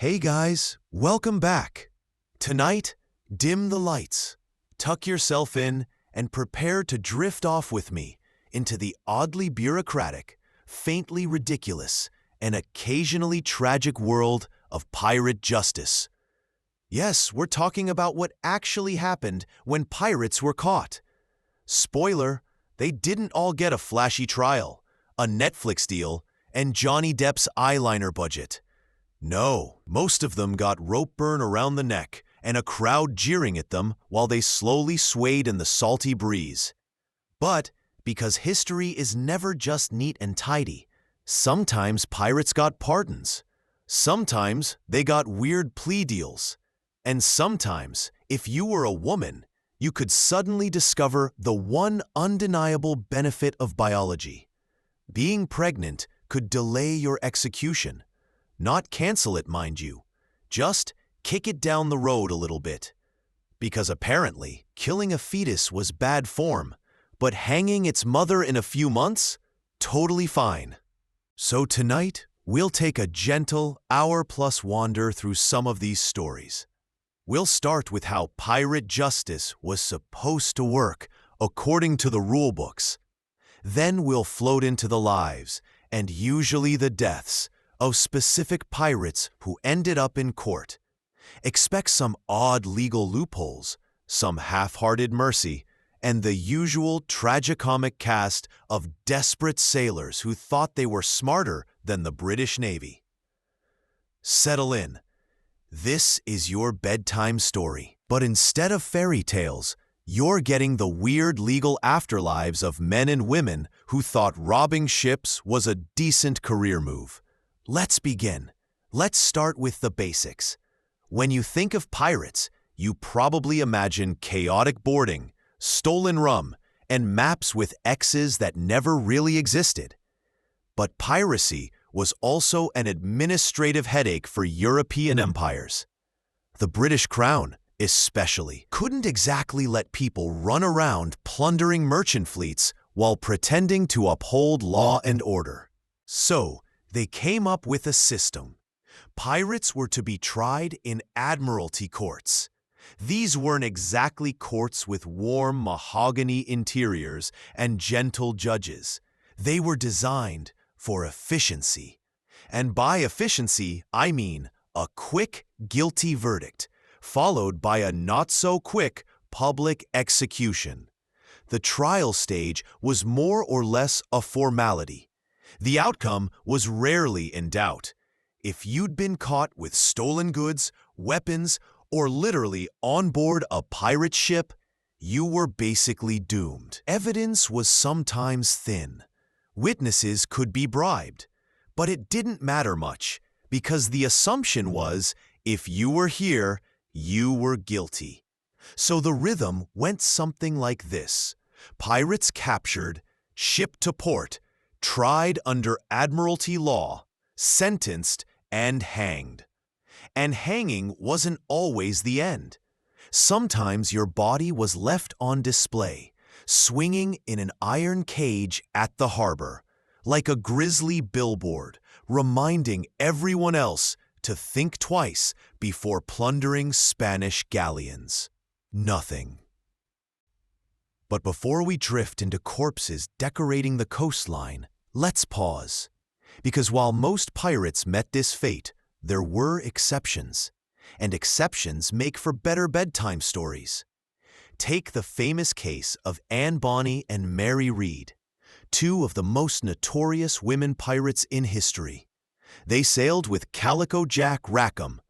Hey guys, welcome back. Tonight, dim the lights, tuck yourself in, and prepare to drift off with me into the oddly bureaucratic, faintly ridiculous, and occasionally tragic world of pirate justice. Yes, we're talking about what actually happened when pirates were caught. Spoiler, they didn't all get a flashy trial, a Netflix deal, and Johnny Depp's eyeliner budget. No, most of them got rope burn around the neck and a crowd jeering at them while they slowly swayed in the salty breeze. But because history is never just neat and tidy, sometimes pirates got pardons. Sometimes they got weird plea deals. And sometimes, if you were a woman, you could suddenly discover the one undeniable benefit of biology. Being pregnant could delay your execution. Not cancel it, mind you. Just kick it down the road a little bit. Because apparently, killing a fetus was bad form, but hanging its mother in a few months? Totally fine. So tonight, we'll take a gentle, hour-plus wander through some of these stories. We'll start with how pirate justice was supposed to work according to the rulebooks. Then we'll float into the lives, and usually the deaths, of specific pirates who ended up in court. Expect some odd legal loopholes, some half-hearted mercy, and the usual tragicomic cast of desperate sailors who thought they were smarter than the British Navy. Settle in. This is your bedtime story, but instead of fairy tales, you're getting the weird legal afterlives of men and women who thought robbing ships was a decent career move. Let's begin. Let's start with the basics. When you think of pirates, you probably imagine chaotic boarding, stolen rum, and maps with X's that never really existed. But piracy was also an administrative headache for European empires. The British Crown, especially, couldn't exactly let people run around plundering merchant fleets while pretending to uphold law and order. So, they came up with a system. Pirates were to be tried in admiralty courts. These weren't exactly courts with warm mahogany interiors and gentle judges. They were designed for efficiency. And by efficiency, I mean a quick, guilty verdict, followed by a not-so-quick public execution. The trial stage was more or less a formality. The outcome was rarely in doubt. If you'd been caught with stolen goods, weapons, or literally on board a pirate ship, you were basically doomed. Evidence was sometimes thin. Witnesses could be bribed. But it didn't matter much, because the assumption was, if you were here, you were guilty. So the rhythm went something like this. Pirates captured, shipped to port, tried under admiralty law, sentenced, and hanged. And hanging wasn't always the end. Sometimes your body was left on display, swinging in an iron cage at the harbor, like a grisly billboard, reminding everyone else to think twice before plundering Spanish galleons. Nothing. But before we drift into corpses decorating the coastline, let's pause. Because while most pirates met this fate, there were exceptions. And exceptions make for better bedtime stories. Take the famous case of Anne Bonny and Mary Read, two of the most notorious women pirates in history. They sailed with Calico Jack Rackham,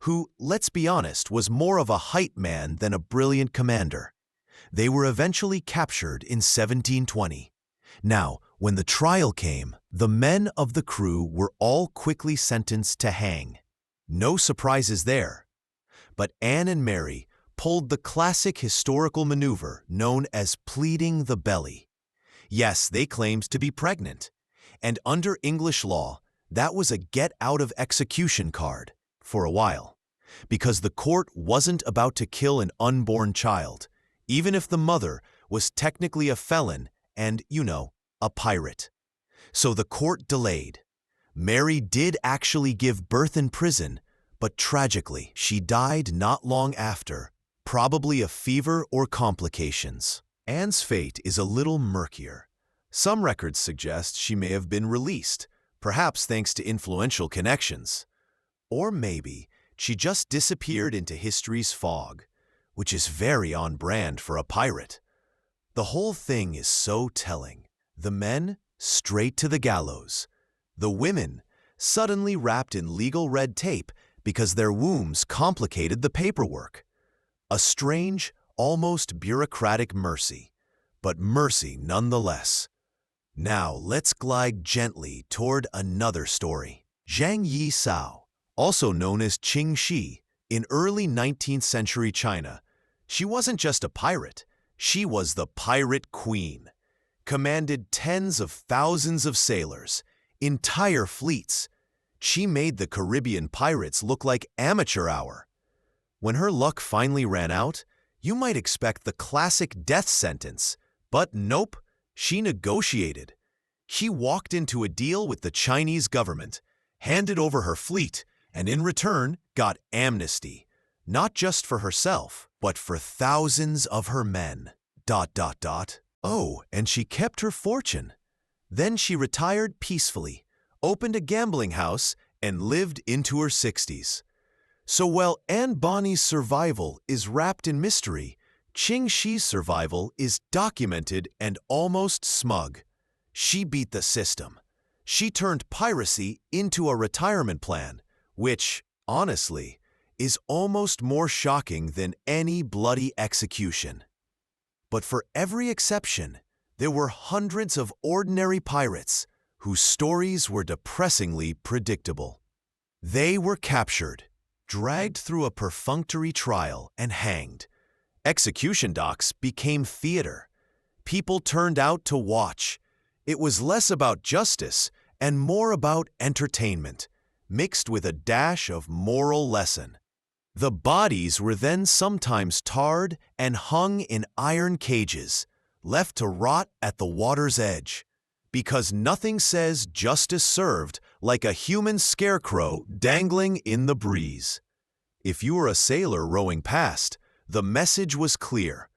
who, let's be honest, was more of a hype man than a brilliant commander. They were eventually captured in 1720. Now, when the trial came, the men of the crew were all quickly sentenced to hang. No surprises there. But Anne and Mary pulled the classic historical maneuver known as pleading the belly. Yes, they claimed to be pregnant. And under English law, that was a get-out-of-execution card, for a while. Because the court wasn't about to kill an unborn child, even if the mother was technically a felon and, a pirate. So the court delayed. Mary did actually give birth in prison, But tragically, she died not long after, probably of fever or complications. Anne's fate is a little murkier. Some records suggest she may have been released, perhaps thanks to influential connections. Or maybe she just disappeared into history's fog, which is very on brand for a pirate. The whole thing is so telling. The men, straight to the gallows. The women, suddenly wrapped in legal red tape because their wombs complicated the paperwork. A strange, almost bureaucratic mercy, but mercy nonetheless. Now let's glide gently toward another story. Zhang Yi Sao, also known as Qing Shi, in early 19th century China. She wasn't just a pirate, she was the pirate queen. Commanded tens of thousands of sailors, entire fleets. She made the Caribbean pirates look like amateur hour. When her luck finally ran out, you might expect the classic death sentence, but nope, she negotiated. She walked into a deal with the Chinese government, handed over her fleet, and in return got amnesty, not just for herself, but for thousands of her men. ... Oh, and she kept her fortune. Then she retired peacefully, opened a gambling house, and lived into her 60s. So while Anne Bonny's survival is wrapped in mystery, Qing Shi's survival is documented and almost smug. She beat the system. She turned piracy into a retirement plan, which, honestly, is almost more shocking than any bloody execution. But for every exception, there were hundreds of ordinary pirates whose stories were depressingly predictable. They were captured, dragged through a perfunctory trial, and hanged. Execution docks became theater. People turned out to watch. It was less about justice and more about entertainment, mixed with a dash of moral lesson. The bodies were then sometimes tarred and hung in iron cages, left to rot at the water's edge, because nothing says justice served like a human scarecrow dangling in the breeze. If you were a sailor rowing past, the message was clear: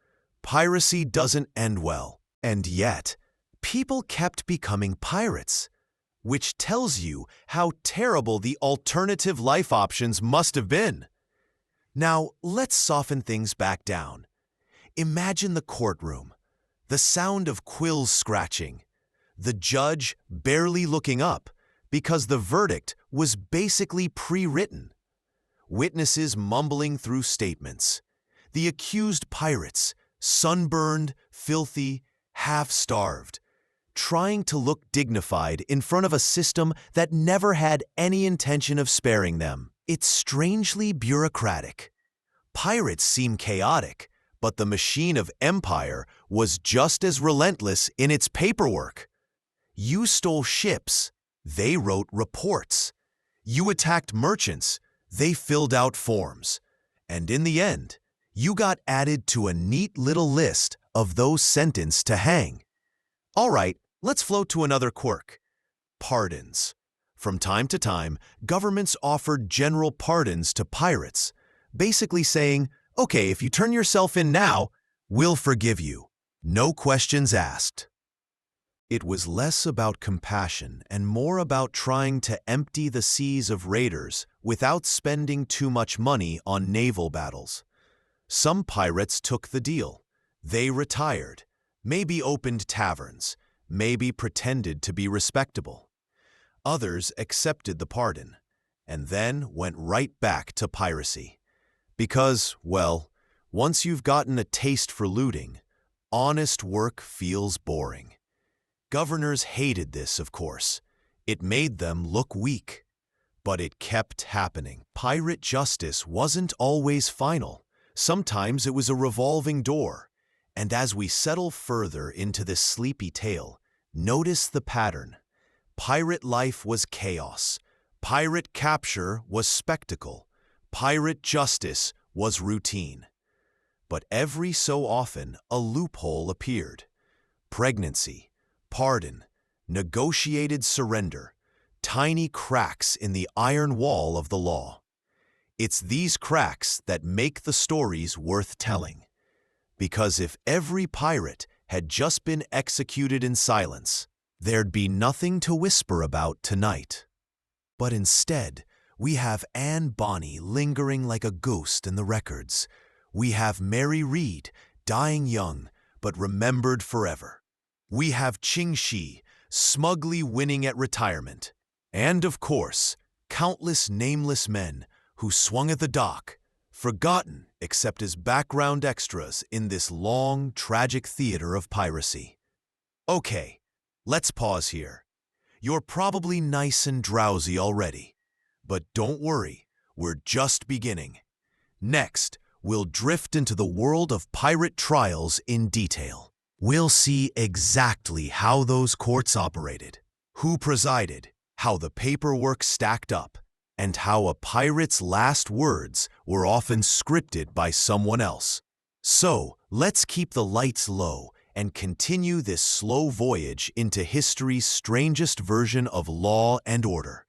piracy doesn't end well. And yet, people kept becoming pirates, which tells you how terrible the alternative life options must have been. Now, let's soften things back down. Imagine the courtroom, the sound of quills scratching, the judge barely looking up because the verdict was basically pre-written, witnesses mumbling through statements, the accused pirates, sunburned, filthy, half-starved, trying to look dignified in front of a system that never had any intention of sparing them. It's strangely bureaucratic. Pirates seem chaotic, but the machine of empire was just as relentless in its paperwork. You stole ships, they wrote reports. You attacked merchants, they filled out forms. And in the end, you got added to a neat little list of those sentenced to hang. All right, let's float to another quirk: pardons. From time to time, governments offered general pardons to pirates, basically saying, okay, if you turn yourself in now, we'll forgive you. No questions asked. It was less about compassion and more about trying to empty the seas of raiders without spending too much money on naval battles. Some pirates took the deal. They retired, maybe opened taverns, maybe pretended to be respectable. Others accepted the pardon, and then went right back to piracy. Because, well, once you've gotten a taste for looting, honest work feels boring. Governors hated this, of course. It made them look weak. But it kept happening. Pirate justice wasn't always final. Sometimes it was a revolving door. And as we settle further into this sleepy tale, notice the pattern. Pirate life was chaos. Pirate capture was spectacle. Pirate justice was routine. But every so often, a loophole appeared. Pregnancy, pardon, negotiated surrender, tiny cracks in the iron wall of the law. It's these cracks that make the stories worth telling. Because if every pirate had just been executed in silence, there'd be nothing to whisper about tonight. But instead, we have Anne Bonny lingering like a ghost in the records. We have Mary Read dying young, but remembered forever. We have Ching Shi smugly winning at retirement. And of course, countless nameless men who swung at the dock, forgotten except as background extras in this long, tragic theater of piracy. Okay, let's pause here. You're probably nice and drowsy already, but don't worry, we're just beginning. Next, we'll drift into the world of pirate trials in detail. We'll see exactly how those courts operated, who presided, how the paperwork stacked up, and how a pirate's last words were often scripted by someone else. So, let's keep the lights low and continue this slow voyage into history's strangest version of law and order.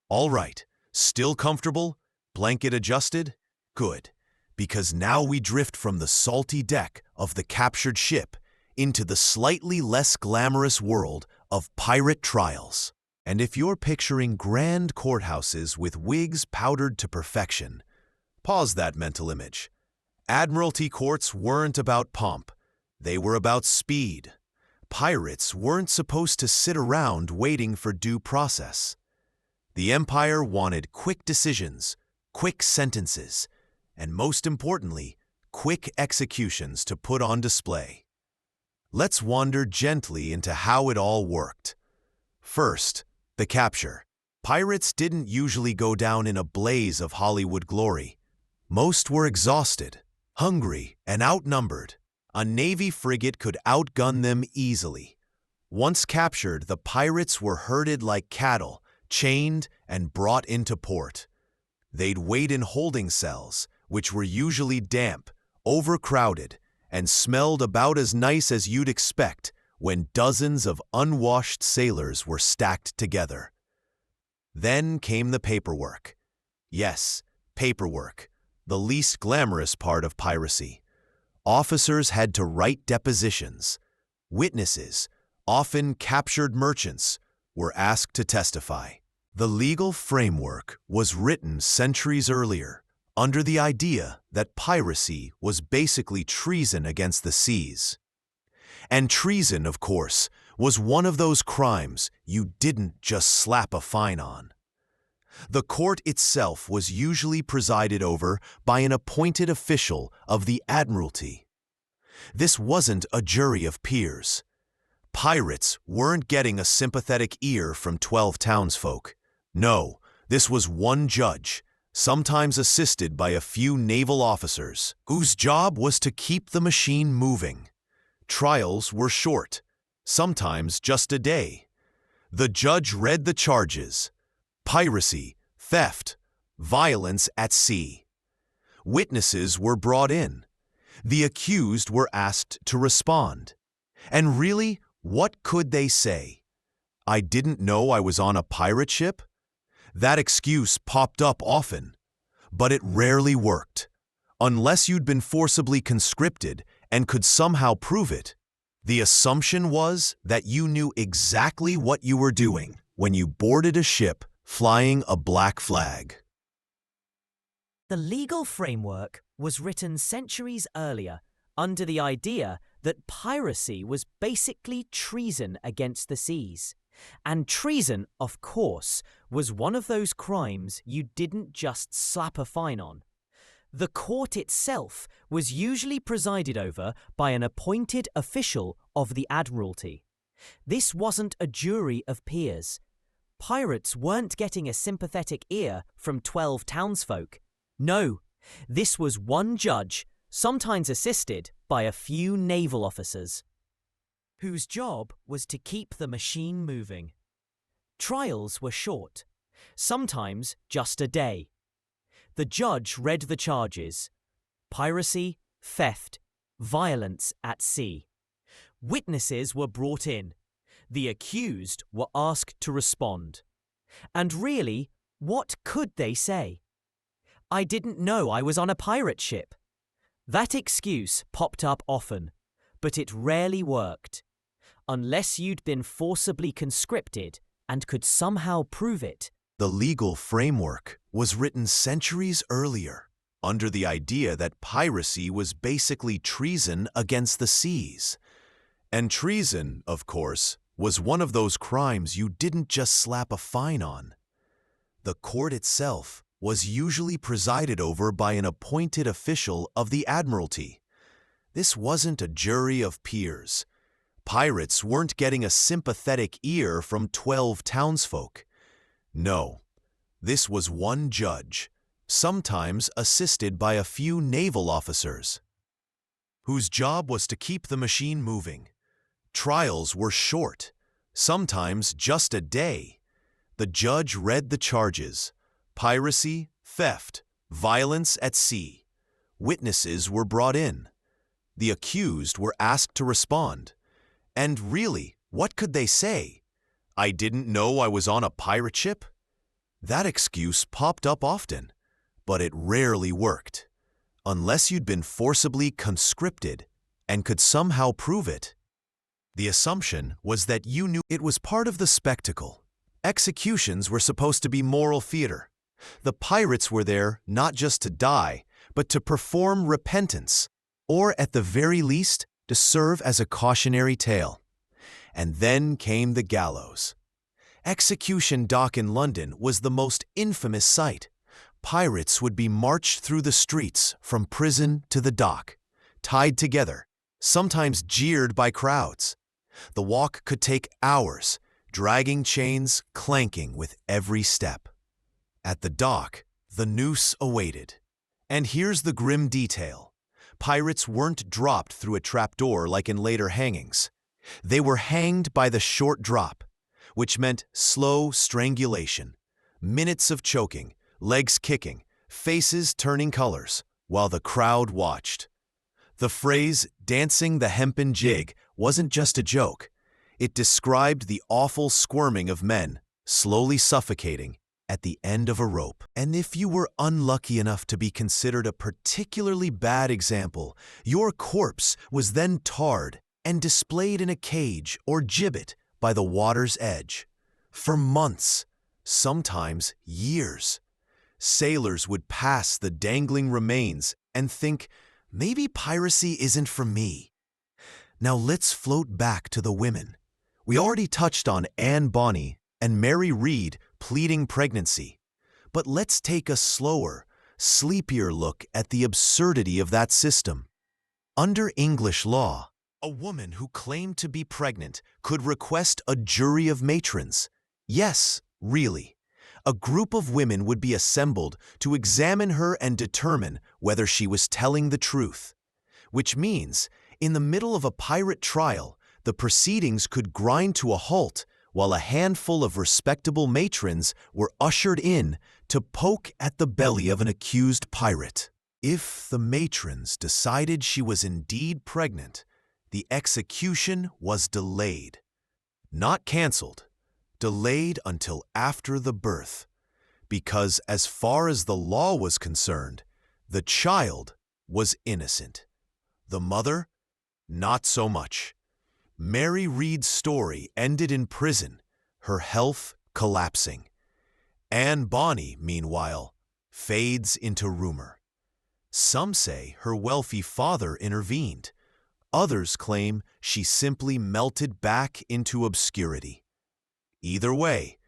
All right, still comfortable? Blanket adjusted? Good, because now we drift from the salty deck of the captured ship into the slightly less glamorous world of pirate trials. And if you're picturing grand courthouses with wigs powdered to perfection, pause that mental image. Admiralty courts weren't about pomp. They were about speed. Pirates weren't supposed to sit around waiting for due process. The Empire wanted quick decisions, quick sentences, and most importantly, quick executions to put on display. Let's wander gently into how it all worked. First, the capture. Pirates didn't usually go down in a blaze of Hollywood glory. Most were exhausted, hungry, and outnumbered. A Navy frigate could outgun them easily. Once captured, the pirates were herded like cattle, chained and brought into port. They'd wait in holding cells, which were usually damp, overcrowded, and smelled about as nice as you'd expect when dozens of unwashed sailors were stacked together. Then came the paperwork. Yes, paperwork, the least glamorous part of piracy. Officers had to write depositions. Witnesses, often captured merchants, were asked to testify. The legal framework was written centuries earlier, under the idea that piracy was basically treason against the seas. And treason, of course, was one of those crimes you didn't just slap a fine on. The court itself was usually presided over by an appointed official of the Admiralty. This wasn't a jury of peers. Pirates weren't getting a sympathetic ear from 12 townsfolk. No, this was one judge, sometimes assisted by a few naval officers, whose job was to keep the machine moving. Trials were short, sometimes just a day. The judge read the charges: piracy, theft, violence at sea. Witnesses were brought in. The accused were asked to respond. And really, what could they say? I didn't know I was on a pirate ship? That excuse popped up often, but it rarely worked. Unless you'd been forcibly conscripted and could somehow prove it. The assumption was that you knew exactly what you were doing when you boarded a ship flying a black flag. The legal framework was written centuries earlier under the idea that piracy was basically treason against the seas. And treason, of course, was one of those crimes you didn't just slap a fine on. The court itself was usually presided over by an appointed official of the Admiralty. This wasn't a jury of peers. Pirates weren't getting a sympathetic ear from 12 townsfolk. No, this was one judge, sometimes assisted by a few naval officers, whose job was to keep the machine moving. Trials were short, sometimes just a day. The judge read the charges: piracy, theft, violence at sea. Witnesses were brought in. The accused were asked to respond. And really, what could they say? "I didn't know I was on a pirate ship." That excuse popped up often, but it rarely worked. Unless you'd been forcibly conscripted and could somehow prove it. The legal framework was written centuries earlier, under the idea that piracy was basically treason against the seas. And treason, of course, was one of those crimes you didn't just slap a fine on. The court itself was usually presided over by an appointed official of the Admiralty. This wasn't a jury of peers. Pirates weren't getting a sympathetic ear from 12 townsfolk. No, this was one judge, sometimes assisted by a few naval officers, whose job was to keep the machine moving. Trials were short, sometimes just a day. The judge read the charges: piracy, theft, violence at sea. Witnesses were brought in. The accused were asked to respond. And really, what could they say? I didn't know I was on a pirate ship? That excuse popped up often, but it rarely worked, unless you'd been forcibly conscripted and could somehow prove it. The assumption was that you knew it was part of the spectacle. Executions were supposed to be moral theater. The pirates were there not just to die, but to perform repentance, or at the very least, to serve as a cautionary tale. And then came the gallows. Execution Dock in London was the most infamous sight. Pirates would be marched through the streets from prison to the dock, tied together, sometimes jeered by crowds. The walk could take hours, dragging chains clanking with every step. At the dock, the noose awaited. And here's the grim detail. Pirates weren't dropped through a trapdoor like in later hangings. They were hanged by the short drop, which meant slow strangulation, minutes of choking, legs kicking, faces turning colors, while the crowd watched. The phrase, dancing the hempen jig, wasn't just a joke. It described the awful squirming of men, slowly suffocating, at the end of a rope. And if you were unlucky enough to be considered a particularly bad example, your corpse was then tarred and displayed in a cage or gibbet by the water's edge. For months, sometimes years, sailors would pass the dangling remains and think, maybe piracy isn't for me. Now let's float back to the women. We already touched on Anne Bonny and Mary Read pleading pregnancy, but let's take a slower, sleepier look at the absurdity of that system. Under English law, a woman who claimed to be pregnant could request a jury of matrons. Yes, really. A group of women would be assembled to examine her and determine whether she was telling the truth. Which means, in the middle of a pirate trial, the proceedings could grind to a halt while a handful of respectable matrons were ushered in to poke at the belly of an accused pirate. If the matrons decided she was indeed pregnant, the execution was delayed. Not canceled, delayed until after the birth, because as far as the law was concerned, the child was innocent. The mother, not so much. Mary Read's story ended in prison, her health collapsing. Anne Bonny, meanwhile, fades into rumor. Some say her wealthy father intervened. Others claim she simply melted back into obscurity. Either way,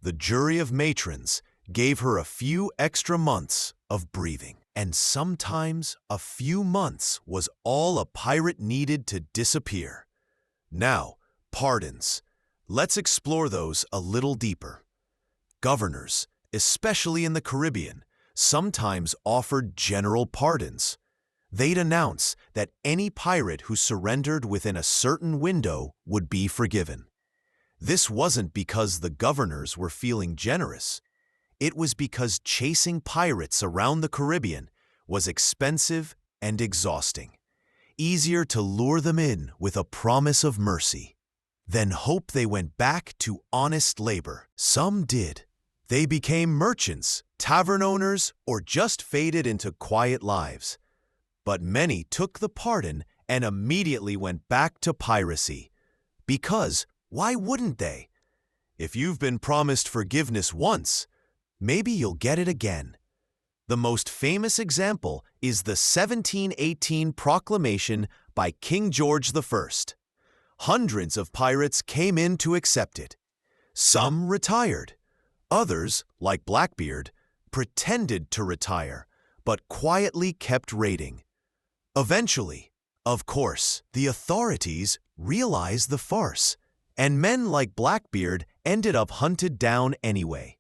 the jury of matrons gave her a few extra months of breathing. And sometimes a few months was all a pirate needed to disappear. Now, pardons. Let's explore those a little deeper. Governors, especially in the Caribbean, sometimes offered general pardons. They'd announce that any pirate who surrendered within a certain window would be forgiven. This wasn't because the governors were feeling generous. It was because chasing pirates around the Caribbean was expensive and exhausting. Easier to lure them in with a promise of mercy than hope they went back to honest labor. Some did. They became merchants, tavern owners, or just faded into quiet lives. But many took the pardon and immediately went back to piracy. Because, why wouldn't they? If you've been promised forgiveness once, maybe you'll get it again. The most famous example is the 1718 proclamation by King George I. Hundreds of pirates came in to accept it. Some retired. Others, like Blackbeard, pretended to retire, but quietly kept raiding. Eventually, of course, the authorities realized the farce, and men like Blackbeard ended up hunted down anyway.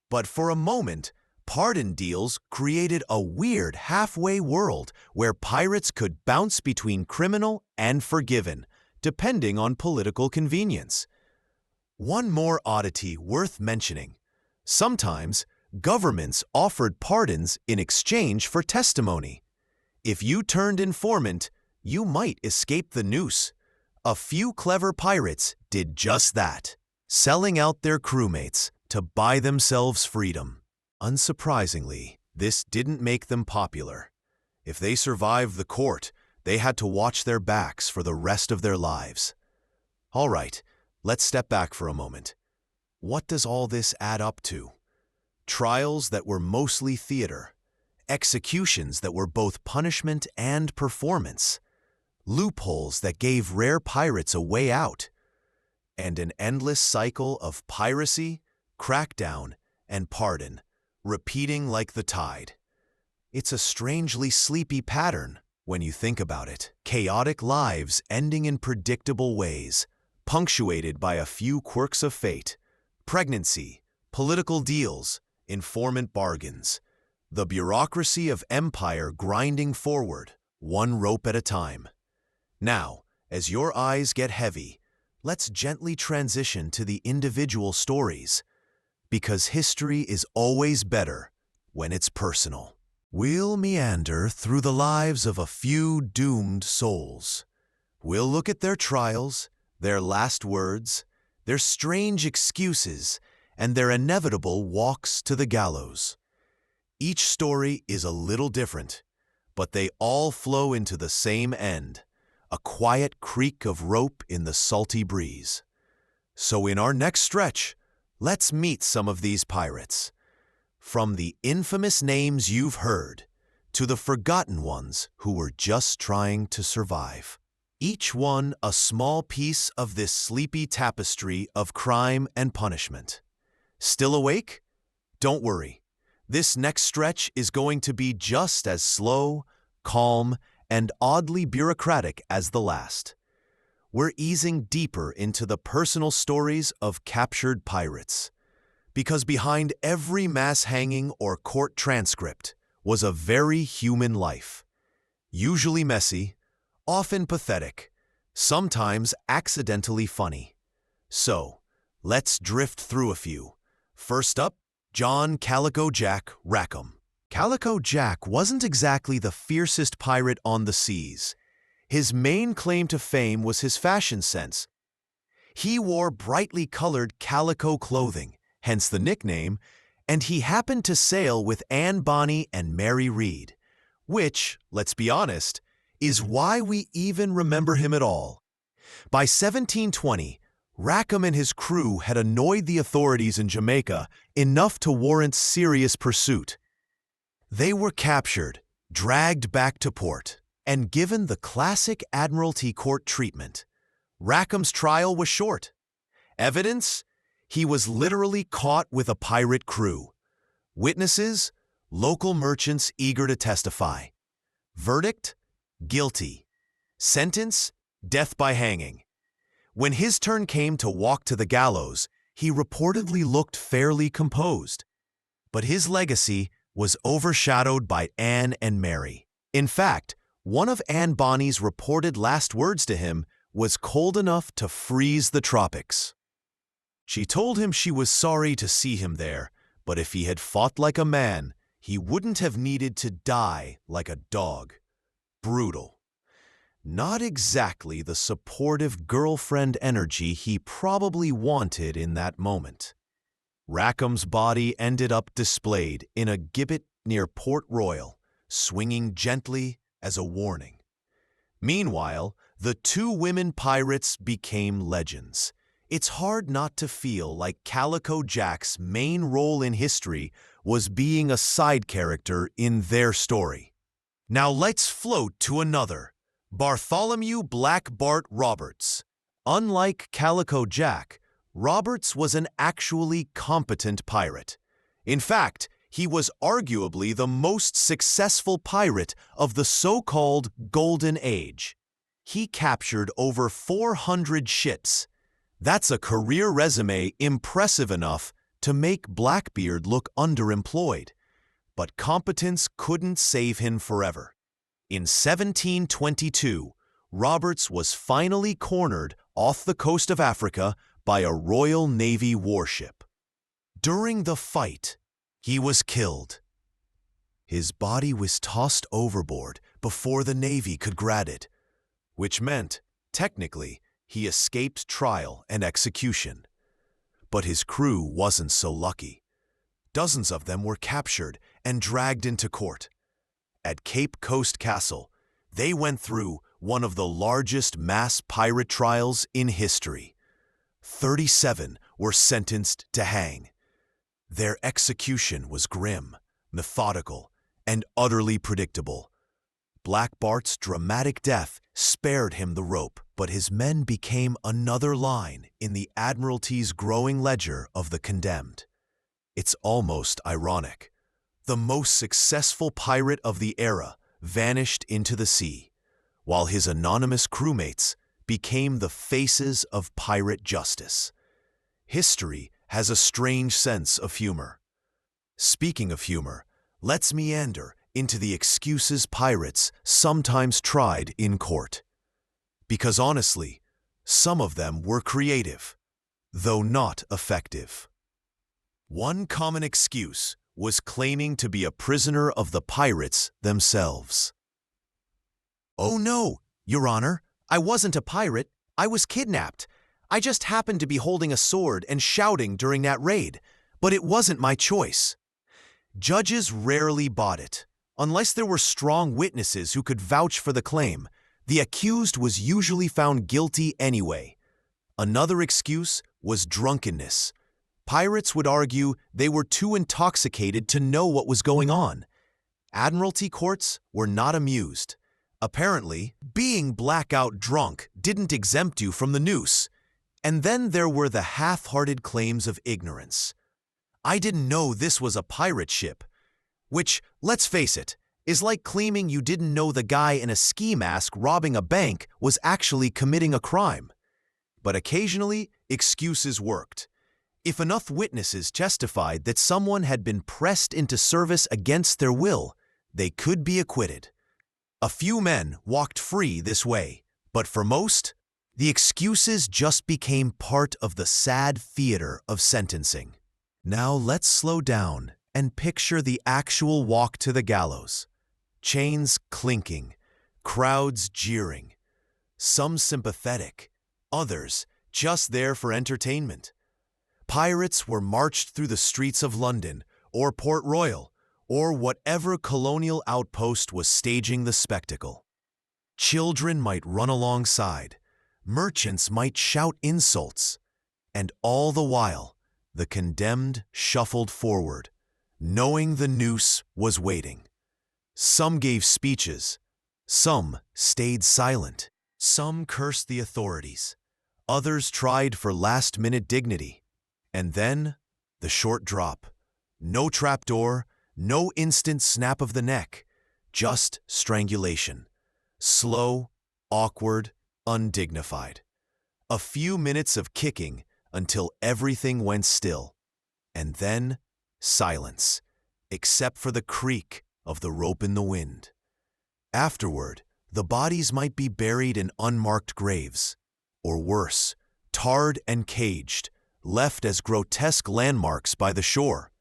But for a moment, pardon deals created a weird halfway world where pirates could bounce between criminal and forgiven, depending on political convenience. One more oddity worth mentioning. Sometimes, governments offered pardons in exchange for testimony. If you turned informant, you might escape the noose. A few clever pirates did just that, selling out their crewmates to buy themselves freedom. Unsurprisingly, this didn't make them popular. If they survived the court, they had to watch their backs for the rest of their lives. All right, let's step back for a moment. What does all this add up to? Trials that were mostly theater, executions that were both punishment and performance, loopholes that gave rare pirates a way out, and an endless cycle of piracy, crackdown, and pardon, repeating like the tide. It's a strangely sleepy pattern when you think about it. Chaotic lives ending in predictable ways, punctuated by a few quirks of fate, pregnancy, political deals, informant bargains, the bureaucracy of empire grinding forward, one rope at a time. Now, as your eyes get heavy, let's gently transition to the individual stories, because history is always better when it's personal. We'll meander through the lives of a few doomed souls. We'll look at their trials, their last words, their strange excuses, and their inevitable walks to the gallows. Each story is a little different, but they all flow into the same end, a quiet creak of rope in the salty breeze. So in our next stretch, let's meet some of these pirates. From the infamous names you've heard, to the forgotten ones who were just trying to survive. Each one a small piece of this sleepy tapestry of crime and punishment. Still awake? Don't worry. This next stretch is going to be just as slow, calm, and oddly bureaucratic as the last. We're easing deeper into the personal stories of captured pirates. Because behind every mass hanging or court transcript was a very human life. Usually messy, often pathetic, sometimes accidentally funny. So, let's drift through a few. First up, John Calico Jack Rackham. Calico Jack wasn't exactly the fiercest pirate on the seas. His main claim to fame was his fashion sense. He wore brightly colored calico clothing, hence the nickname, and he happened to sail with Anne Bonny and Mary Read, which, let's be honest, is why we even remember him at all. By 1720, Rackham and his crew had annoyed the authorities in Jamaica enough to warrant serious pursuit. They were captured, dragged back to port, and given the classic Admiralty Court treatment. Rackham's trial was short. Evidence? He was literally caught with a pirate crew. Witnesses? Local merchants eager to testify. Verdict? Guilty. Sentence? Death by hanging. When his turn came to walk to the gallows, he reportedly looked fairly composed. But his legacy was overshadowed by Anne and Mary. In fact, one of Anne Bonny's reported last words to him was cold enough to freeze the tropics. She told him she was sorry to see him there, but if he had fought like a man, he wouldn't have needed to die like a dog. Brutal. Not exactly the supportive girlfriend energy he probably wanted in that moment. Rackham's body ended up displayed in a gibbet near Port Royal, swinging gently as a warning. Meanwhile, the two women pirates became legends. It's hard not to feel like Calico Jack's main role in history was being a side character in their story. Now let's float to another, Bartholomew Black Bart Roberts. Unlike Calico Jack, Roberts was an actually competent pirate. In fact, he was arguably the most successful pirate of the so-called Golden Age. He captured over 400 ships. That's a career resume impressive enough to make Blackbeard look underemployed. But competence couldn't save him forever. In 1722, Roberts was finally cornered off the coast of Africa by a Royal Navy warship. During the fight, he was killed. His body was tossed overboard before the Navy could grab it, which meant, technically, he escaped trial and execution. But his crew wasn't so lucky. Dozens of them were captured and dragged into court. At Cape Coast Castle, they went through one of the largest mass pirate trials in history. 37 were sentenced to hang. Their execution was grim, methodical, and utterly predictable. Black Bart's dramatic death spared him the rope, but his men became another line in the Admiralty's growing ledger of the condemned. It's almost ironic. The most successful pirate of the era vanished into the sea, while his anonymous crewmates became the faces of pirate justice. History has a strange sense of humor. Speaking of humor, let's meander into the excuses pirates sometimes tried in court. Because honestly, some of them were creative, though not effective. One common excuse was claiming to be a prisoner of the pirates themselves. "Oh no, Your Honor, I wasn't a pirate. I was kidnapped. I just happened to be holding a sword and shouting during that raid, but it wasn't my choice." Judges rarely bought it. Unless there were strong witnesses who could vouch for the claim, the accused was usually found guilty anyway. Another excuse was drunkenness. Pirates would argue they were too intoxicated to know what was going on. Admiralty courts were not amused. Apparently, being blackout drunk didn't exempt you from the noose. And then there were the half-hearted claims of ignorance. "I didn't know this was a pirate ship," which, let's face it, is like claiming you didn't know the guy in a ski mask robbing a bank was actually committing a crime. But occasionally, excuses worked. If enough witnesses testified that someone had been pressed into service against their will, they could be acquitted. A few men walked free this way, but for most, the excuses just became part of the sad theater of sentencing. Now let's slow down and picture the actual walk to the gallows. Chains clinking, crowds jeering, some sympathetic, others just there for entertainment. Pirates were marched through the streets of London or Port Royal or whatever colonial outpost was staging the spectacle. Children might run alongside, merchants might shout insults, and all the while, the condemned shuffled forward, knowing the noose was waiting. Some gave speeches, some stayed silent, some cursed the authorities, others tried for last-minute dignity. And then, the short drop. No trapdoor, no instant snap of the neck, just strangulation. Slow, awkward, undignified. A few minutes of kicking until everything went still. And then, silence, except for the creak of the rope in the wind. Afterward, the bodies might be buried in unmarked graves, or worse, tarred and caged, left as grotesque landmarks by the shore.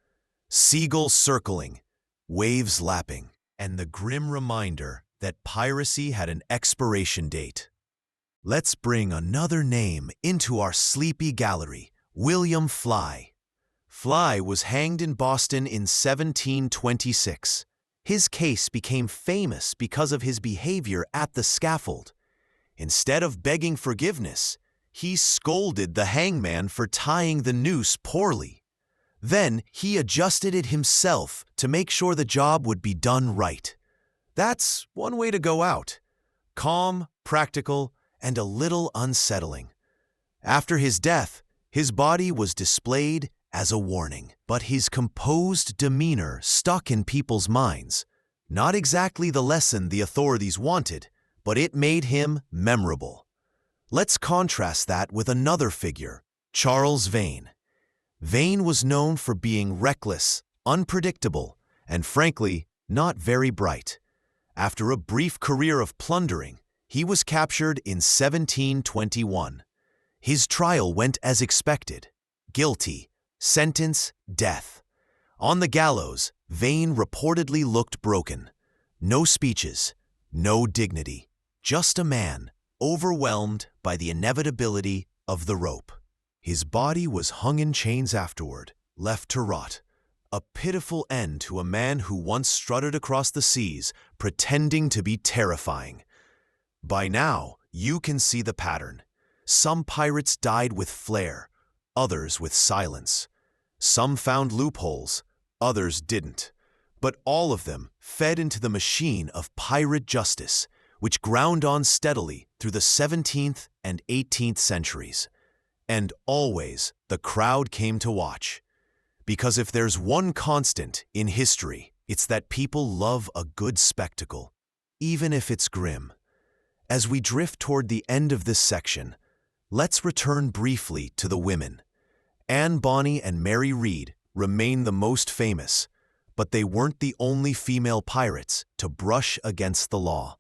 Seagulls circling, waves lapping, and the grim reminder that piracy had an expiration date. Let's bring another name into our sleepy gallery, William Fly. Fly was hanged in Boston in 1726. His case became famous because of his behavior at the scaffold. Instead of begging forgiveness, he scolded the hangman for tying the noose poorly. Then he adjusted it himself to make sure the job would be done right. That's one way to go out. Calm, practical, and a little unsettling. After his death, his body was displayed as a warning, but his composed demeanor stuck in people's minds. Not exactly the lesson the authorities wanted, but it made him memorable. Let's contrast that with another figure, Charles Vane. Vane was known for being reckless, unpredictable, and frankly, not very bright. After a brief career of plundering, he was captured in 1721. His trial went as expected. Guilty. Sentence, death. On the gallows, Vane reportedly looked broken. No speeches, no dignity. Just a man, overwhelmed by the inevitability of the rope. His body was hung in chains afterward, left to rot. A pitiful end to a man who once strutted across the seas, pretending to be terrifying. By now, you can see the pattern. Some pirates died with flair, others with silence. Some found loopholes, others didn't. But all of them fed into the machine of pirate justice, which ground on steadily through the 17th and 18th centuries. And always the crowd came to watch. Because if there's one constant in history, it's that people love a good spectacle, even if it's grim. As we drift toward the end of this section, let's return briefly to the women. Anne Bonny and Mary Read remain the most famous, but they weren't the only female pirates to brush against the law.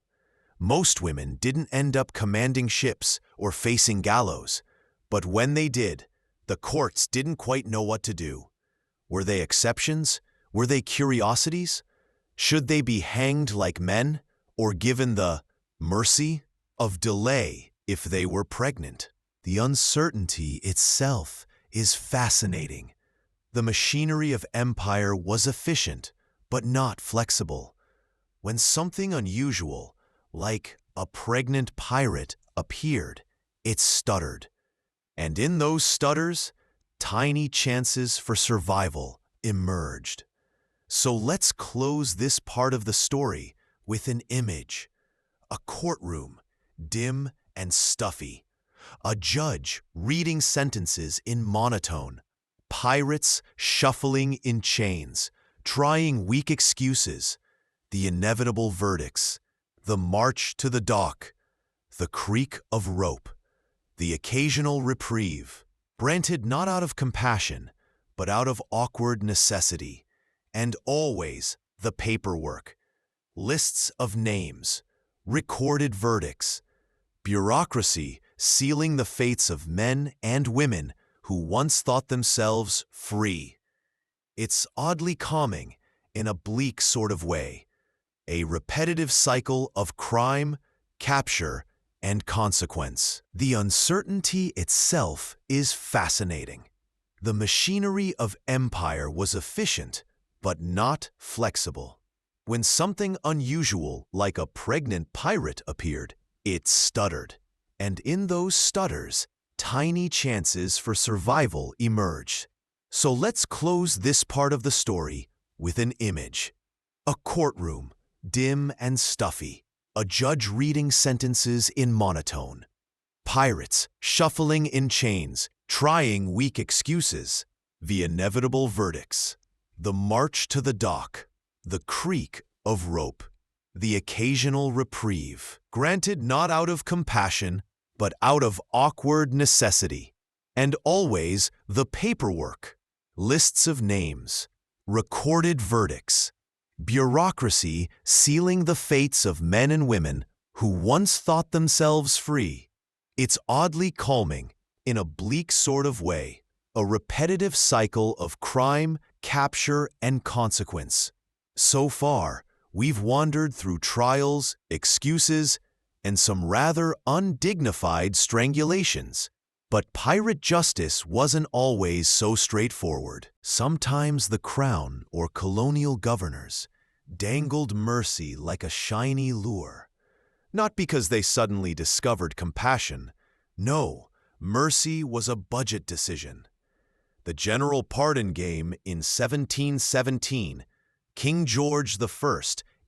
Most women didn't end up commanding ships or facing gallows, but when they did, the courts didn't quite know what to do. Were they exceptions? Were they curiosities? Should they be hanged like men, or given the mercy of delay if they were pregnant? The uncertainty itself is fascinating. The machinery of empire was efficient, but not flexible. When something unusual, like a pregnant pirate, appeared, it stuttered. And in those stutters, tiny chances for survival emerged. So let's close this part of the story with an image. A courtroom, dim and stuffy. A judge reading sentences in monotone. Pirates shuffling in chains, trying weak excuses. The inevitable verdicts. The march to the dock. The creak of rope. The occasional reprieve. Granted not out of compassion, but out of awkward necessity. And always the paperwork. Lists of names. Recorded verdicts. Bureaucracy sealing the fates of men and women who once thought themselves free. It's oddly calming in a bleak sort of way. A repetitive cycle of crime, capture, and consequence. The uncertainty itself is fascinating. The machinery of empire was efficient, but not flexible. When something unusual like a pregnant pirate appeared, it stuttered. And in those stutters, tiny chances for survival emerged. So let's close this part of the story with an image. A courtroom, dim and stuffy. A judge reading sentences in monotone. Pirates shuffling in chains, trying weak excuses. The inevitable verdicts. The march to the dock. The creak of rope. The occasional reprieve. Granted not out of compassion, but out of awkward necessity. And always the paperwork. Lists of names. Recorded verdicts. Bureaucracy sealing the fates of men and women who once thought themselves free. It's oddly calming, in a bleak sort of way, a repetitive cycle of crime, capture, and consequence. So far, we've wandered through trials, excuses, and some rather undignified strangulations. But pirate justice wasn't always so straightforward. Sometimes the crown or colonial governors dangled mercy like a shiny lure. Not because they suddenly discovered compassion. No, mercy was a budget decision. The general pardon game in 1717, King George I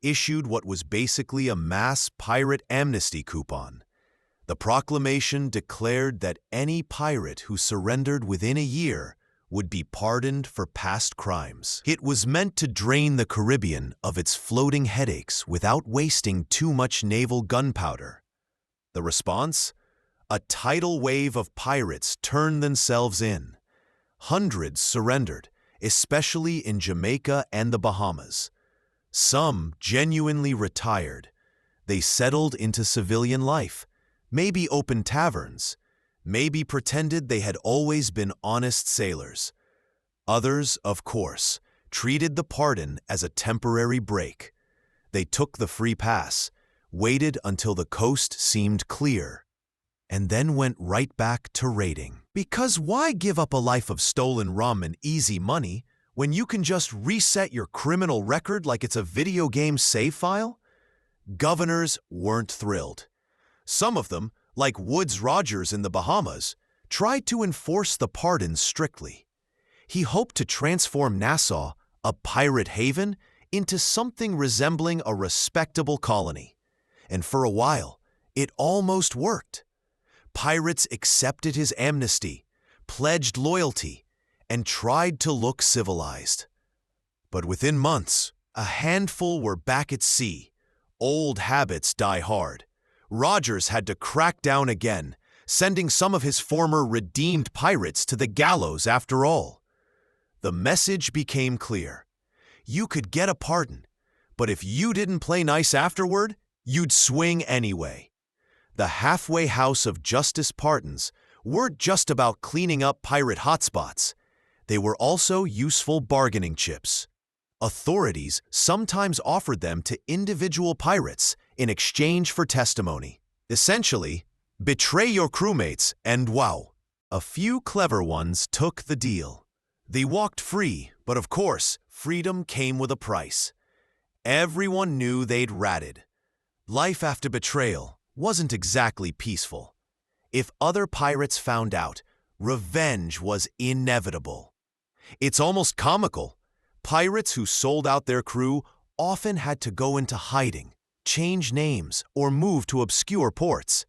issued what was basically a mass pirate amnesty coupon. The proclamation declared that any pirate who surrendered within a year would be pardoned for past crimes. It was meant to drain the Caribbean of its floating headaches without wasting too much naval gunpowder. The response? A tidal wave of pirates turned themselves in. Hundreds surrendered, especially in Jamaica and the Bahamas. Some genuinely retired. They settled into civilian life, maybe opened taverns, maybe pretended they had always been honest sailors. Others, of course, treated the pardon as a temporary break. They took the free pass, waited until the coast seemed clear, and then went right back to raiding. Because why give up a life of stolen rum and easy money when you can just reset your criminal record like it's a video game save file? Governors weren't thrilled. Some of them, like Woodes Rogers in the Bahamas, tried to enforce the pardon strictly. He hoped to transform Nassau, a pirate haven, into something resembling a respectable colony. And for a while, it almost worked. Pirates accepted his amnesty, pledged loyalty, and tried to look civilized. But within months, a handful were back at sea. Old habits die hard. Rogers had to crack down again, sending some of his former redeemed pirates to the gallows after all. The message became clear. You could get a pardon, but if you didn't play nice afterward, you'd swing anyway. The halfway house of justice pardons weren't just about cleaning up pirate hotspots. They were also useful bargaining chips. Authorities sometimes offered them to individual pirates in exchange for testimony. Essentially, betray your crewmates and wow. A few clever ones took the deal. They walked free, but of course, freedom came with a price. Everyone knew they'd ratted. Life after betrayal wasn't exactly peaceful. If other pirates found out, revenge was inevitable. It's almost comical. Pirates who sold out their crew often had to go into hiding, change names, or move to obscure ports.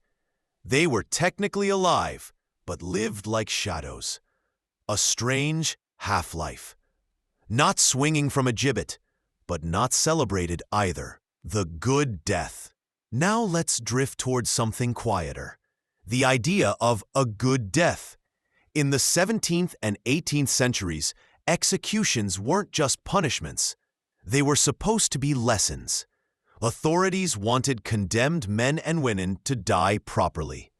They were technically alive, but lived like shadows. A strange half-life. Not swinging from a gibbet, but not celebrated either. The good death. Now let's drift towards something quieter. The idea of a good death. In the 17th and 18th centuries, executions weren't just punishments. They were supposed to be lessons. Authorities wanted condemned men and women to die properly.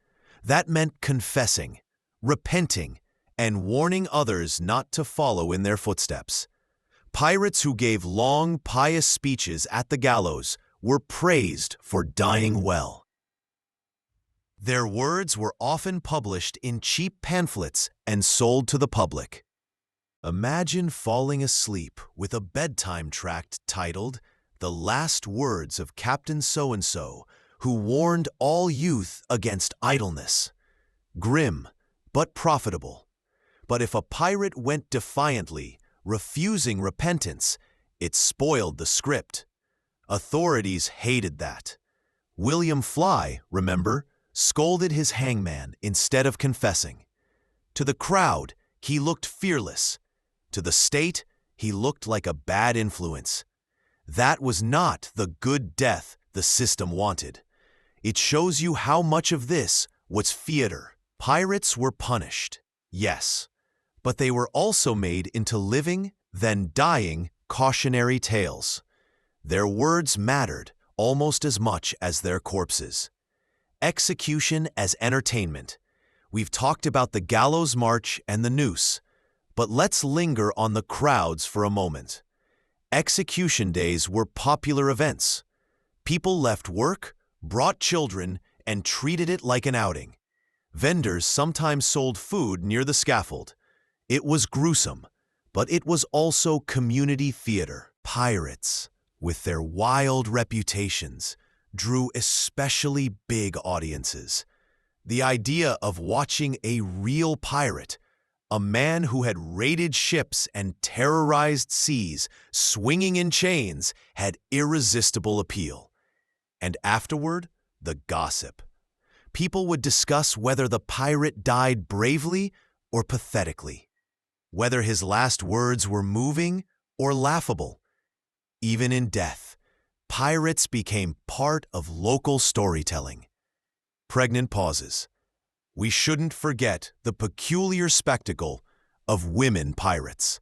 That meant confessing, repenting, and warning others not to follow in their footsteps. Pirates who gave long, pious speeches at the gallows were praised for dying well. Their words were often published in cheap pamphlets and sold to the public. Imagine falling asleep with a bedtime tract titled "The Last Words of Captain So-and-so, who warned all youth against idleness." Grim, but profitable. But if a pirate went defiantly, refusing repentance, it spoiled the script. Authorities hated that. William Fly, remember, scolded his hangman instead of confessing. To the crowd, he looked fearless. To the state, he looked like a bad influence. That was not the good death the system wanted. It shows you how much of this was theater. Pirates were punished, yes, but they were also made into living, then dying, cautionary tales. Their words mattered almost as much as their corpses. Execution as entertainment. We've talked about the gallows march and the noose, but let's linger on the crowds for a moment. Execution days were popular events. People left work, brought children, and treated it like an outing. Vendors sometimes sold food near the scaffold. It was gruesome, but it was also community theater. Pirates, with their wild reputations, drew especially big audiences. The idea of watching a real pirate, a man who had raided ships and terrorized seas, swinging in chains, had irresistible appeal. And afterward, the gossip. People would discuss whether the pirate died bravely or pathetically, whether his last words were moving or laughable. Even in death, pirates became part of local storytelling. Pregnant pauses. We shouldn't forget the peculiar spectacle of women pirates.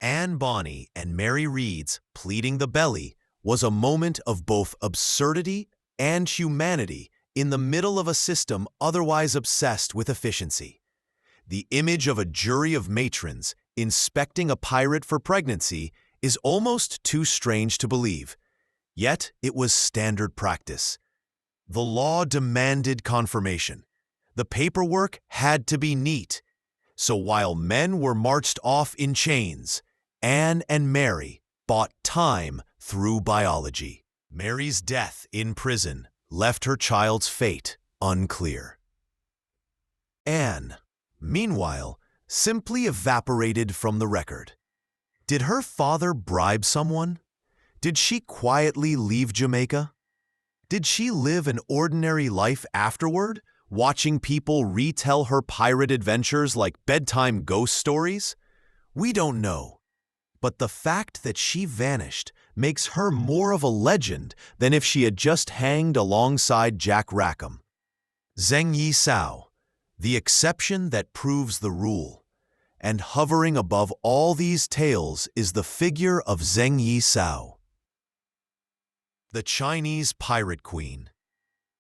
Anne Bonny and Mary Read's Pleading the Belly was a moment of both absurdity and humanity in the middle of a system otherwise obsessed with efficiency. The image of a jury of matrons inspecting a pirate for pregnancy is almost too strange to believe, yet it was standard practice. The law demanded confirmation. The paperwork had to be neat. So while men were marched off in chains, Anne and Mary bought time through biology. Mary's death in prison left her child's fate unclear. Anne, meanwhile, simply evaporated from the record. Did her father bribe someone? Did she quietly leave Jamaica? Did she live an ordinary life afterward, watching people retell her pirate adventures like bedtime ghost stories? We don't know. But the fact that she vanished makes her more of a legend than if she had just hanged alongside Jack Rackham. Zheng Yi Sao, the exception that proves the rule. And hovering above all these tales is the figure of Zheng Yi Sao, the Chinese pirate queen.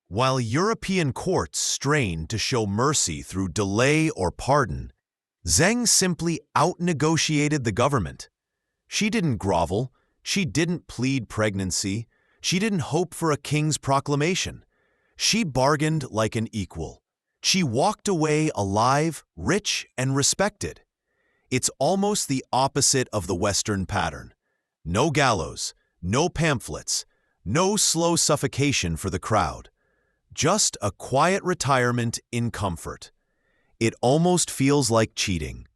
While European courts strained to show mercy through delay or pardon, Zheng simply out-negotiated the government. She didn't grovel, she didn't plead pregnancy, she didn't hope for a king's proclamation. She bargained like an equal. She walked away alive, rich, and respected. It's almost the opposite of the Western pattern. No gallows, no pamphlets, no slow suffocation for the crowd. Just a quiet retirement in comfort. It almost feels like cheating.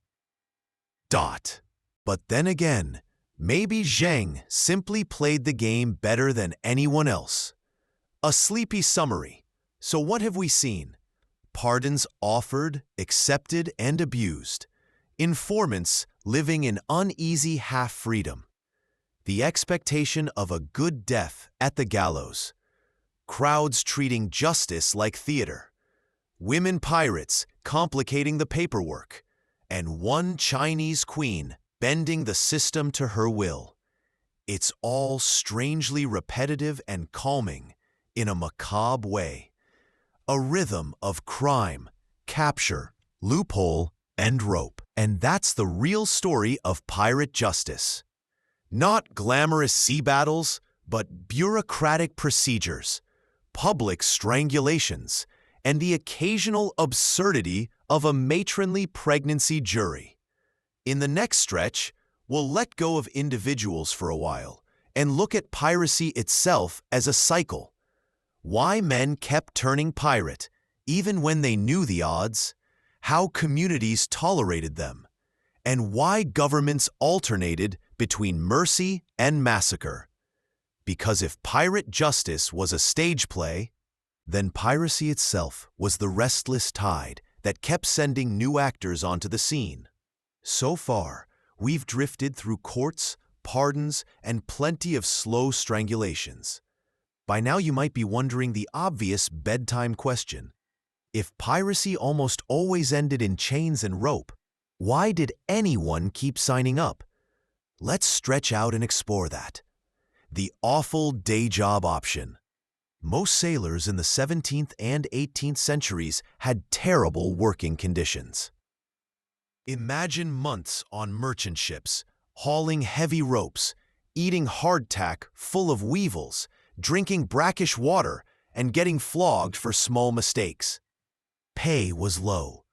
But then again, maybe Zheng simply played the game better than anyone else. A sleepy summary. So what have we seen? Pardons offered, accepted, and abused. Informants living in uneasy half-freedom. The expectation of a good death at the gallows. Crowds treating justice like theater. Women pirates complicating the paperwork. And one Chinese queen bending the system to her will. It's all strangely repetitive and calming in a macabre way. A rhythm of crime, capture, loophole, and rope. And that's the real story of pirate justice. Not glamorous sea battles, but bureaucratic procedures, public strangulations, and the occasional absurdity of a matronly pregnancy jury. In the next stretch, we'll let go of individuals for a while and look at piracy itself as a cycle. Why men kept turning pirate, even when they knew the odds, how communities tolerated them, and why governments alternated between mercy and massacre. Because if pirate justice was a stage play, then piracy itself was the restless tide that kept sending new actors onto the scene. So far, we've drifted through courts, pardons, and plenty of slow strangulations. By now you might be wondering the obvious bedtime question. If piracy almost always ended in chains and rope, why did anyone keep signing up? Let's stretch out and explore that. The awful day job option. Most sailors in the 17th and 18th centuries had terrible working conditions. Imagine months on merchant ships, hauling heavy ropes, eating hardtack full of weevils, drinking brackish water, and getting flogged for small mistakes. Pay was low,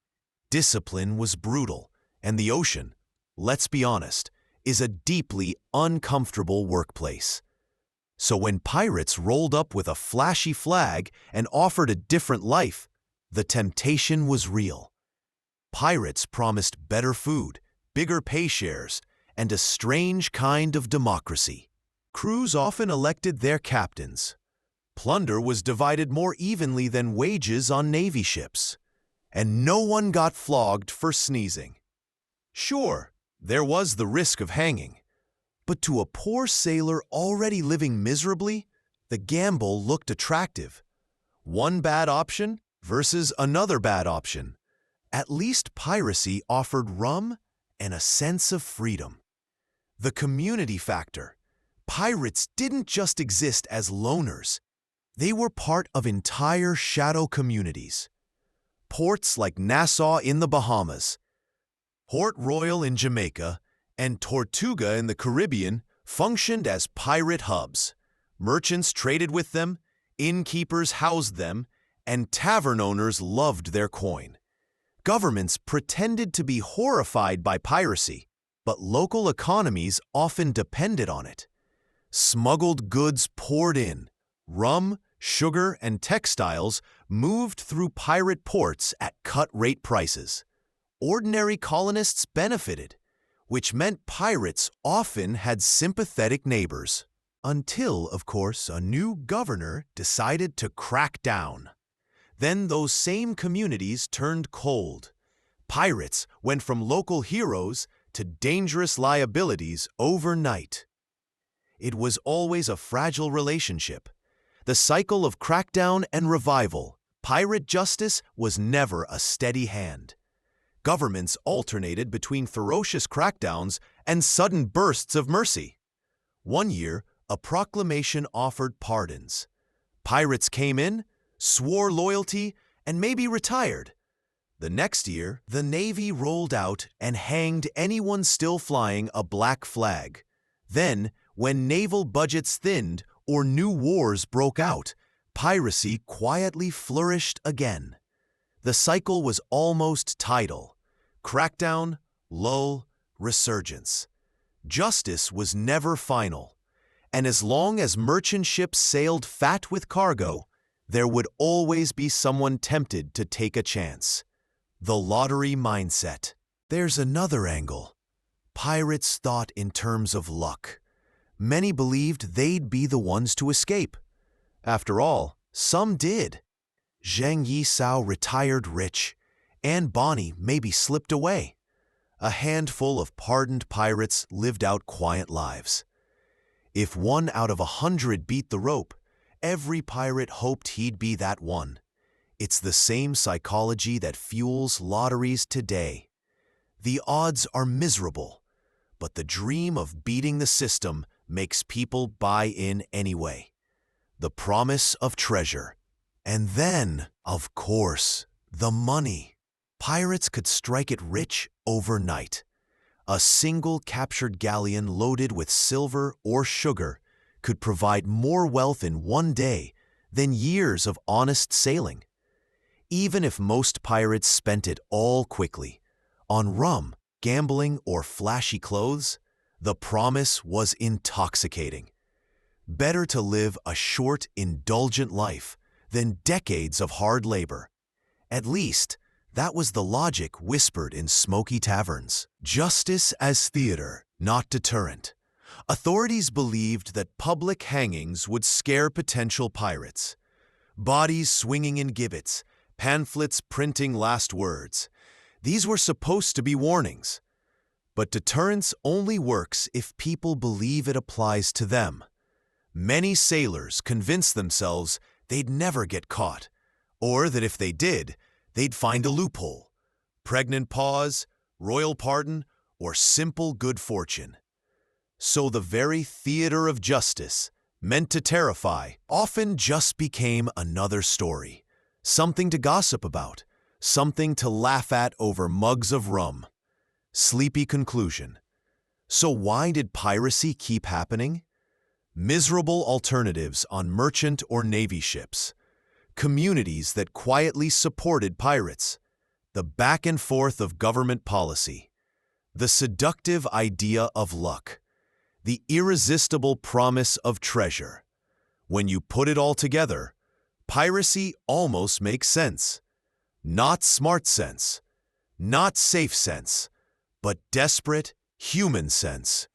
discipline was brutal, and the ocean, let's be honest, is a deeply uncomfortable workplace. So when pirates rolled up with a flashy flag and offered a different life, the temptation was real. Pirates promised better food, bigger pay shares, and a strange kind of democracy. Crews often elected their captains. Plunder was divided more evenly than wages on Navy ships. And no one got flogged for sneezing. Sure, there was the risk of hanging. But to a poor sailor already living miserably, the gamble looked attractive. One bad option versus another bad option. At least piracy offered rum and a sense of freedom. The community factor. Pirates didn't just exist as loners. They were part of entire shadow communities. Ports like Nassau in the Bahamas, Port Royal in Jamaica, and Tortuga in the Caribbean functioned as pirate hubs. Merchants traded with them, innkeepers housed them, and tavern owners loved their coin. Governments pretended to be horrified by piracy, but local economies often depended on it. Smuggled goods poured in. Rum, sugar, and textiles moved through pirate ports at cut-rate prices. Ordinary colonists benefited, which meant pirates often had sympathetic neighbors. Until, of course, a new governor decided to crack down. Then those same communities turned cold. Pirates went from local heroes to dangerous liabilities overnight. It was always a fragile relationship. The cycle of crackdown and revival. Pirate justice was never a steady hand. Governments alternated between ferocious crackdowns and sudden bursts of mercy. One year, a proclamation offered pardons. Pirates came in, swore loyalty, and maybe retired. The next year, the Navy rolled out and hanged anyone still flying a black flag. Then, when naval budgets thinned or new wars broke out, piracy quietly flourished again. The cycle was almost tidal. Crackdown, lull, resurgence. Justice was never final. And as long as merchant ships sailed fat with cargo, there would always be someone tempted to take a chance. The lottery mindset. There's another angle. Pirates thought in terms of luck. Many believed they'd be the ones to escape. After all, some did. Zhang Yisao retired rich. Anne Bonny maybe slipped away. A handful of pardoned pirates lived out quiet lives. If 1 out of 100 beat the rope, every pirate hoped he'd be that one. It's the same psychology that fuels lotteries today. The odds are miserable, but the dream of beating the system makes people buy in anyway. The promise of treasure. And then, of course, the money. Pirates could strike it rich overnight. A single captured galleon loaded with silver or sugar could provide more wealth in one day than years of honest sailing. Even if most pirates spent it all quickly, on rum, gambling, or flashy clothes, the promise was intoxicating. Better to live a short, indulgent life than decades of hard labor. At least, that was the logic whispered in smoky taverns. Justice as theater, not deterrent. Authorities believed that public hangings would scare potential pirates. Bodies swinging in gibbets, pamphlets printing last words. These were supposed to be warnings. But deterrence only works if people believe it applies to them. Many sailors convinced themselves they'd never get caught, or that if they did, they'd find a loophole. Pregnant pause, royal pardon, or simple good fortune. So the very theater of justice, meant to terrify, often just became another story. Something to gossip about, something to laugh at over mugs of rum. Sleepy conclusion. So why did piracy keep happening? Miserable alternatives on merchant or navy ships. communities that quietly supported pirates, the back and forth of government policy, the seductive idea of luck, the irresistible promise of treasure. When you put it all together, piracy almost makes sense. Not smart sense, not safe sense, but desperate human sense,